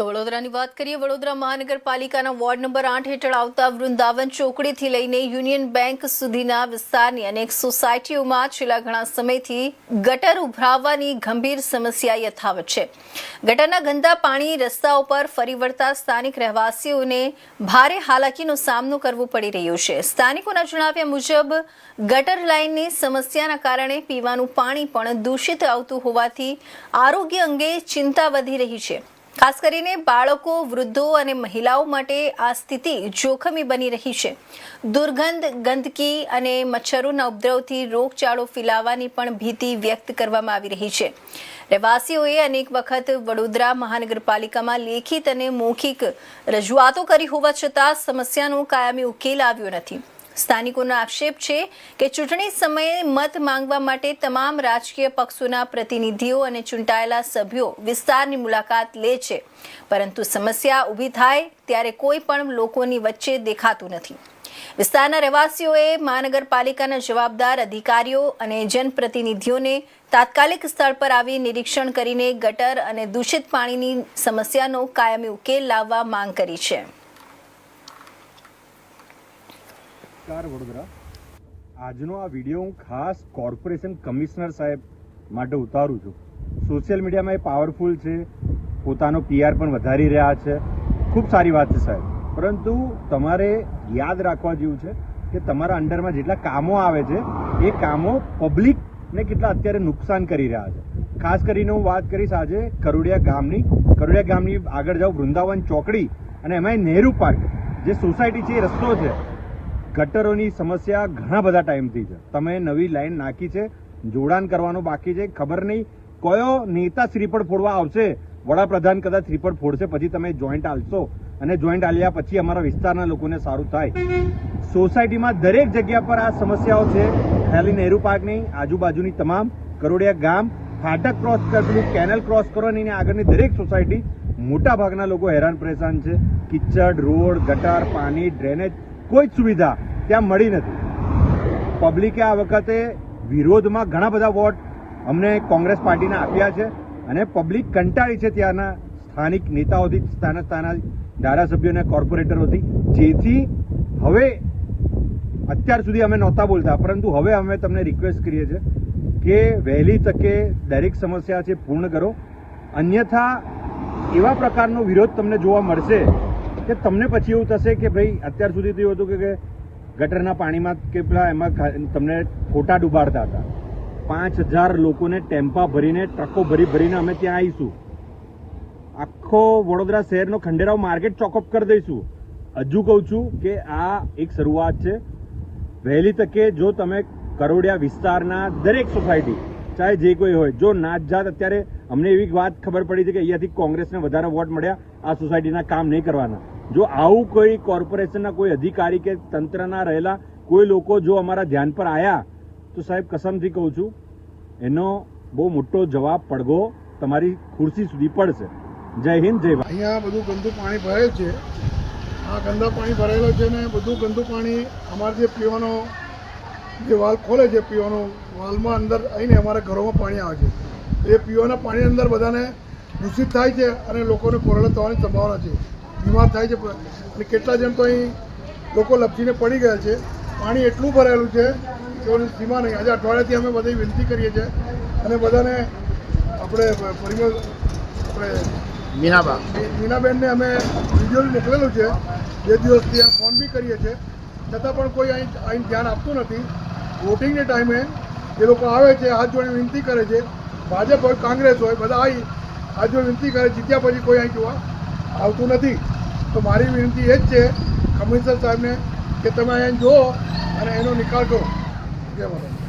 તો વડોદરાની વાત કરીએ. વડોદરા મહાનગરપાલિકાના વોર્ડ નંબર 8 હેઠળ આવતા વૃંદાવન ચોકડીથી લઈને યુનિયન બેંક સુધીના વિસ્તારની અનેક સોસાયટીઓમાં છેલ્લા ઘણા સમયથી ગટર ઉભરાવવાની ગંભીર સમસ્યા યથાવત છે. ગટરના ગંદા પાણી રસ્તાઓ પર ફરી વળતા સ્થાનિક રહેવાસીઓને ભારે હાલાકીનો સામનો કરવો પડી રહ્યો છે. સ્થાનિકોના જણાવ્યા મુજબ ગટર લાઇનની સમસ્યાના કારણે પીવાનું પાણી પણ દૂષિત આવતું હોવાથી આરોગ્ય અંગે ચિંતા વધી રહી છે. ખાસ કરીને બાળકો, વૃદ્ધો અને મહિલાઓ માટે આ સ્થિતિ જોખમી બની રહી છે. દુર્ગંધ, ગંદકી અને મચ્છરોના ઉપદ્રવથી રોગચાળો ફેલાવાની પણ ભીતિ વ્યક્ત કરવામાં આવી રહી છે. રહેવાસીઓએ અનેક વખત વડોદરા મહાનગરપાલિકામાં લેખિત અને મૌખિક રજૂઆતો કરી હોવા છતાં સમસ્યાનો કાયમી ઉકેલ આવ્યો નથી. સ્થાનિકોનો આક્ષેપ છે કે ચૂંટણી સમયે મત માંગવા માટે તમામ રાજકીય પક્ષોના પ્રતિનિધિઓ અને ચૂંટાયેલા સભ્યો વિસ્તારની મુલાકાત લે છે, પરંતુ સમસ્યા ઊભી થાય ત્યારે કોઈ પણ લોકોની વચ્ચે દેખાતું નથી. વિસ્તારના રહેવાસીઓએ મહાનગરપાલિકાના જવાબદાર અધિકારીઓ અને જનપ્રતિનિધિઓને તાત્કાલિક સ્થળ પર આવી નિરીક્ષણ કરીને ગટર અને દૂષિત પાણીની સમસ્યાનો કાયમી ઉકેલ લાવવા માંગ કરી છે. વડોદરા આજનો આ વિડીયો હું ખાસ કોર્પોરેશન કમિશનર સાહેબ માટે ઉતારું છું. સોશિયલ મીડિયામાં એ પાવરફુલ છે, પોતાનો PR પણ વધારી રહ્યા છે, ખૂબ સારી વાત છે સાહેબ. પરંતુ તમારે યાદ રાખવા જેવું છે કે તમારા અંડરમાં જેટલા કામો આવે છે એ કામો પબ્લિકને કેટલા અત્યારે નુકસાન કરી રહ્યા છે. ખાસ કરીને હું વાત કરીશ આજે કરોડિયા ગામની આગળ જાઉં વૃંદાવન ચોકડી અને એમાં નહેરુ પાર્ક જે સોસાયટી છે એ રસ્તો છે. ગટરોની સમસ્યા ઘણા બધા ટાઈમથી છે. તમે નવી લાઈન નાખી છે, જોડાણ કરવાનું બાકી છે. ખબર નહીં કયો નેતા શ્રીફળ ફોડવા આવશે. વડાપ્રધાન કદાચ શ્રીફળ ફોડશે પછી તમે જોઈન્ટ આલશો અને જોઈન્ટ આલ્યા પછી અમારા વિસ્તારના લોકોને સારું થાય. સોસાયટીમાં દરેક જગ્યા પર આ સમસ્યાઓ છે. ખાલી નહેરુ પાર્કની આજુબાજુની તમામ કરોડિયા ગામ ફાટક ક્રોસ કરતું કેનલ ક્રોસ કરવાની આગળની દરેક સોસાયટી મોટા ભાગના લોકો હેરાન પરેશાન છે. કિચડ, રોડ, ગટર, પાણી, ડ્રેનેજ કોઈ જ સુવિધા ત્યાં મળી નથી. પબ્લિકે આ વખતે વિરોધમાં ઘણા બધા વોટ અમને કોંગ્રેસ પાર્ટીને આપ્યા છે અને પબ્લિક કંટાળી છે ત્યાંના સ્થાનિક નેતાઓથી, સ્થાનિક ધારાસભ્યો અને કોર્પોરેટરોથી. જેથી હવે અત્યાર સુધી અમે નહોતા બોલતા, પરંતુ હવે અમે તમને રિક્વેસ્ટ કરીએ છીએ કે વહેલી તકે દરેક સમસ્યા છે પૂર્ણ કરો. અન્યથા એવા પ્રકારનો વિરોધ તમને જોવા મળશે કે તમને પછી એવું થશે કે ભાઈ અત્યાર સુધી તો એવું હતું કે ગટરના પાણીમાં કે પેલા એમાં તમને ખોટા ડૂબાડતા હતા. 5000 લોકોને ટેમ્પા ભરીને, ટ્રકો ભરીને અમે ત્યાં આવીશું. આખો વડોદરા શહેરનો ખંડેરાવ માર્કેટ ચોકઅપ કરી દઈશું. હજુ કહું છું કે આ એક શરૂઆત છે. વહેલી તકે જો તમે કરોડિયા વિસ્તારના દરેક સોસાયટી ચાહે જે કોઈ હોય, જો નાત જાત અત્યારે અમને એવી વાત ખબર પડી છે કે અહીંયાથી કોંગ્રેસને વધારે વોટ મળ્યા, આ સોસાયટીના કામ નહીં કરવાના. જો આવું કોઈ કોર્પોરેશનના કોઈ અધિકારી કે તંત્રના રહેલા કોઈ લોકો જો અમારા ધ્યાન પર આવ્યા તો સાહેબ કસમથી કહું છું એનો બહુ મોટો જવાબ પડઘો તમારી ખુરશી સુધી પડશે. જય હિન્દ, જય ભારત. અહીંયા બધું ગંદુ પાણી ભરેલ છે. આ ગંદા પાણી ભરેલો છે ને બધું ગંદુ પાણી અમારે જે પીવાનો જે વાલ ખોલે છે, પીવાનો વાલમાં અંદર આવીને અમારા ઘરોમાં પાણી આવે છે. એ પીવાના પાણી અંદર બધાને દૂષિત થાય છે અને લોકોને કોરોના થવાની સંભાવના છે, બીમાર થાય છે. અને કેટલા જણ તો અહીં લોકો લપસીને પડી ગયા છે. પાણી એટલું ભરેલું છે કે એની સીમા નહીં. આજે અઠવાડિયાથી અમે બધી વિનંતી કરીએ છીએ અને બધાને આપણે મીનાબેનને અમે વિડીયો મોકલેલું છે. 2 દિવસથી ફોન બી કરીએ છીએ, છતાં પણ કોઈ અહીં ધ્યાન આપતું નથી. વોટિંગને ટાઈમે એ લોકો આવે છે, હાથ જોડીને વિનંતી કરે છે. ભાજપ હોય, કોંગ્રેસ હોય, બધા આવી હાથ જોડી વિનંતી કરે. જીત્યા પછી કોઈ અહીં જોવા આવતું નથી. તો મારી વિનંતી એ જ છે કમિશનર સાહેબને કે તમે અહીં જુઓ અને એનો નિકાલ કરો. જય માતા.